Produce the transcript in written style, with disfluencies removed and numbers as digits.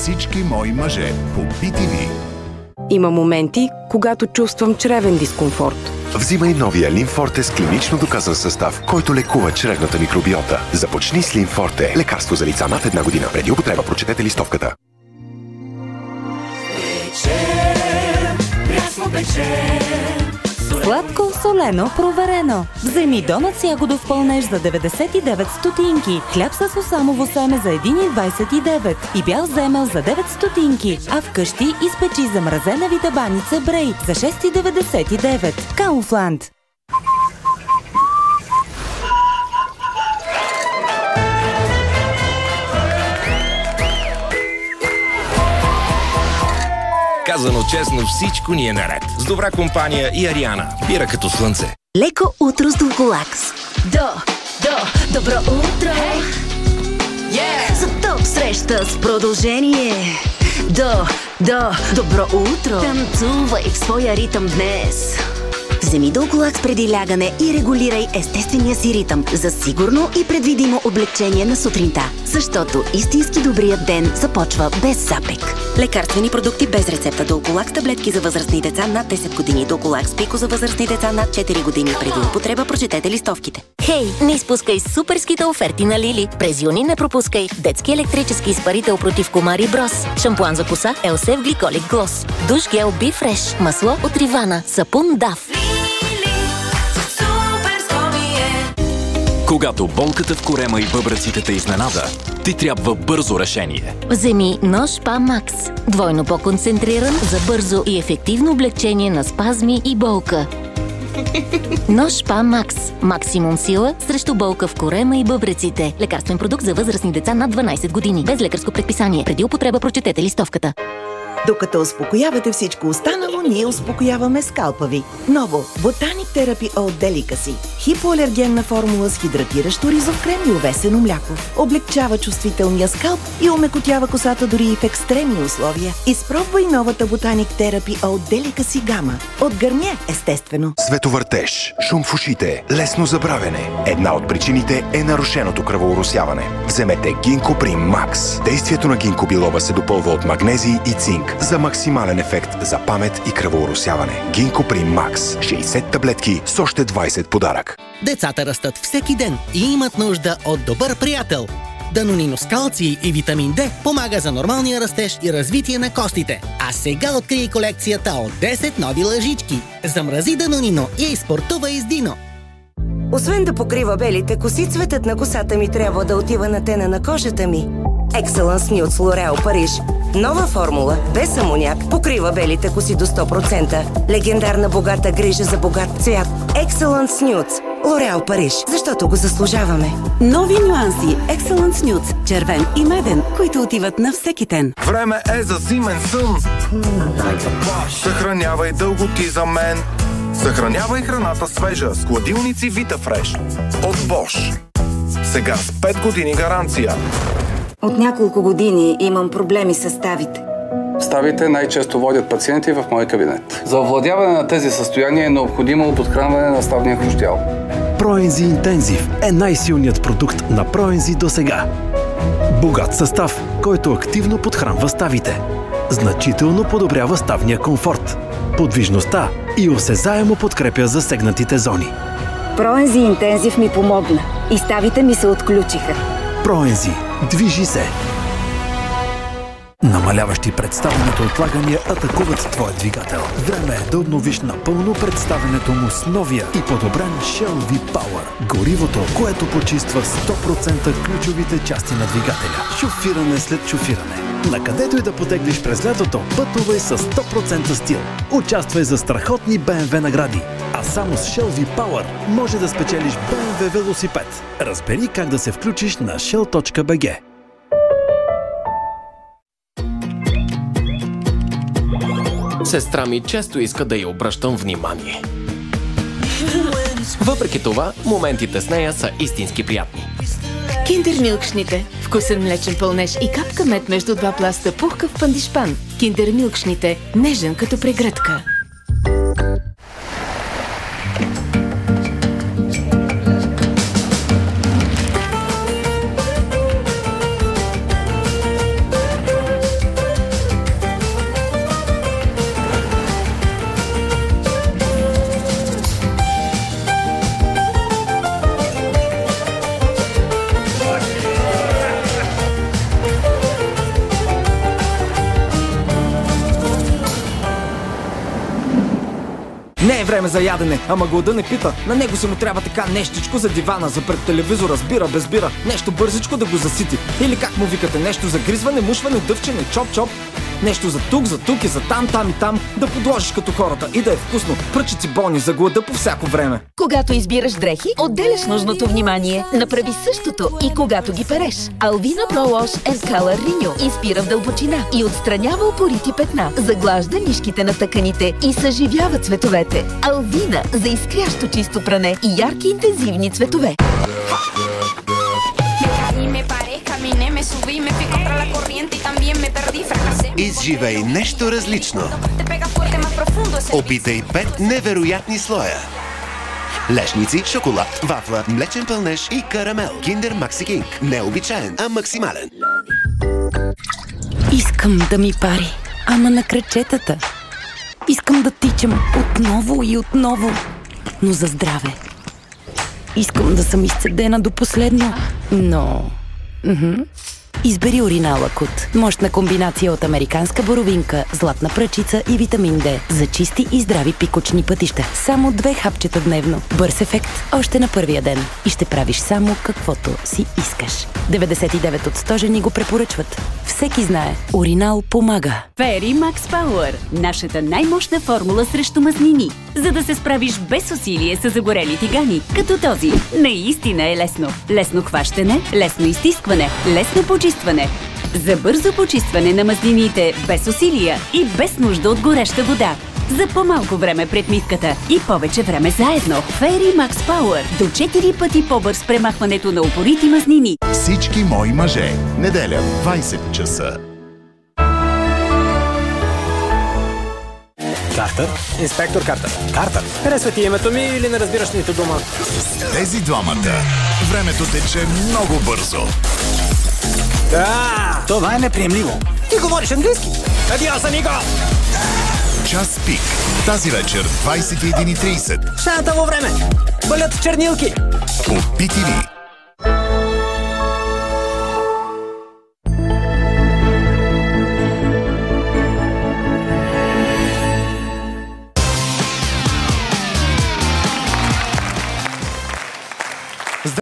Всички мои мъже по BTV. Има моменти, когато чувствам чревен дискомфорт. Взимай новия Лимфорте с клинично доказан състав, който лекува чревната микробиота. Започни с Лимфорте. Лекарство за лица над 1 година. Преди употреба прочетете листовката. Сладко, солено, проверено. Вземи донат с ягодов пълнеж за 99 стотинки, хляб с осамово семе за 1,29 и бял земел за 9 стотинки, а вкъщи изпечи замразена витабаница Брей за 6,99. Кауфланд. Казано честно, всичко ни е наред. С добра компания и Ариана. Бира като слънце. Леко утро с Дулколакс. Добро утро! За топ среща с продължение. Добро утро! Танцувай в своя ритъм днес. Вземи Дулколакс преди лягане и регулирай естествения си ритъм за сигурно и предвидимо облегчение на сутринта. Защото истински добрият ден започва без запек. Лекарствени продукти без рецепта. Дулколакс таблетки за възрастни деца над 10 години. Дулколакс пико за възрастни деца над 4 години. Преди употреба прочетете листовките. Хей, не изпускай суперските оферти на Лили. През юни не пропускай детски електрически изпарител против комари Брос, шампуан за коса Елсев Гликолик Глос, душ гел Би Фреш, масло от Ривана, сапун Дав. Когато болката в корема и бъбреците те изненада, ти трябва бързо решение. Вземи Нож Па Макс. Двойно по-концентриран за бързо и ефективно облегчение на спазми и болка. Нож Па Макс. Максимум сила срещу болка в корема и бъбреците. Лекарствен продукт за възрастни деца над 12 години. Без лекарско предписание. Преди употреба прочетете листовката. Докато успокоявате всичко останало, ние успокояваме скалпа ви. Ново Ботаник Терапи от Delicacy. Хипоалергенна формула с хидратиращо ризов крем и овесено мляко. Облегчава чувствителния скалп и омекотява косата дори и в екстремни условия. Изпробвай новата Ботаник Терапи от Delicacy Гама. От Гарние, естествено. Световъртеж, шум в ушите, лесно забравяне. Една от причините е нарушеното кръвооросяване. Вземете Гинко Прим Макс. Действието на гинко билоба се допълва от магнезий и цинк за максимален ефект за памет и кръвооросяване. Гинко Прим Макс. 60 таблетки с още 20 подарък. Децата растат всеки ден и имат нужда от добър приятел. Данонino с калций и витамин D помага за нормалния растеж и развитие на костите. А сега открий колекцията от 10 нови лъжички. Замрази Данонино и изспортувай с Дино. Освен да покрива белите коси, цветът на косата ми трябва да отива на тена на кожата ми. Excellence Nude с L'Oréal Париж. Нова формула, без амоняк, покрива белите коси до 100%. Легендарна богата грижа за богат цвят. Excellence Nude. L'Oréal Париж. Защото го заслужаваме. Нови нюанси Excellence Nude. Червен и меден, които отиват на всеки ден. Време е за зимен сън. Съхранявай дълго ти за мен. Съхранявай храната свежа с хладилници Витафреш. От Bosch. Сега с 5 години гаранция. От няколко години имам проблеми с ставите. Ставите най-често водят пациенти в мой кабинет. За овладяване на тези състояния е необходимо подхранване на ставния хрущял. Проензи Интензив е най-силният продукт на Проензи досега. Богат състав, който активно подхранва ставите. Значително подобрява ставния комфорт, подвижността и осезаемо подкрепя засегнатите зони. Проензи Интензив ми помогна и ставите ми се отключиха. Проензи. Движи се! Намаляващи представенето отлагания атакуват твоя двигател. Време е да обновиш напълно представенето му с новия и подобрен Shell V-Power. Горивото, което почиства 100% ключовите части на двигателя. Шофиране след шофиране. Накъдето и да потеглиш през лятото, пътувай с 100% стил. Участвай за страхотни BMW награди. А само с Shell V-Power може да спечелиш BMW велосипед. Разбери как да се включиш на shell.bg. Сестра ми често иска да й обръщам внимание. Въпреки това, моментите с нея са истински приятни. Киндер милкшните. Вкусен млечен пълнеж и капка мед между два пласта пухкав пандишпан. Киндер милкшните. Нежен като прегръдка. е време за ядене, ама глада не пита. На него си му трябва така нещичко за дивана, за пред телевизора, сбира, без бира. Нещо бързичко да го засити. Или как му викате, нещо за гризване, мушване, дъвчене, чоп-чоп. Нещо за тук и за там, там и там. Да подложиш като хората и да е вкусно. Пръчици болни за глада по всяко време. Когато избираш дрехи, отделяш нужното внимание. Направи същото и когато ги переш. Alvina Pro Wash and Color Renew инспира в дълбочина и отстранява упорити петна, заглажда нишките на тъканите и съживява цветовете. Alvina за изкрящо чисто пране и ярки интензивни цветове. Изживей нещо различно. Опитай 5 невероятни слоя. Лешници, шоколад, вафла, млечен пълнеж и карамел. Kinder Maxi King. Не обичаен, а максимален. Искам да ми пари, ама на крачетата. Искам да тичам отново и отново, но за здраве. Искам да съм изцедена до последно, но... Избери Уринал Акут. Мощна комбинация от американска боровинка, златна пръчица и витамин D за чисти и здрави пикочни пътища. Само 2 хапчета дневно. Бърз ефект още на първия ден. И ще правиш само каквото си искаш. 99 от 100 жени го препоръчват. Всеки знае. Уринал помага. Fairy Max Power. Нашата най-мощна формула срещу мазнини. За да се справиш без усилие с загорели тигани. Като този. Наистина е лесно. Лесно хващане, лесно изтискване, лесно почистване. За бързо почистване на мазнините без усилия и без нужда от гореща вода. За по-малко време пред мивката и повече време заедно. Fairy Max Power. До 4 пъти по-бърз премахването на упорити мазнини. Всички мои мъже. Неделя, 20 часа. Картер? Инспектор Картер. Картер. Харесва ти името ми или не разбираш нито дума? Тези двамата. Времето тече много бързо. Да! Това е неприемливо. Ти говориш английски? Адиос, амиго! Час пик. Тази вечер, 21:30. Шаната во време! Валят чернилки! По BTV.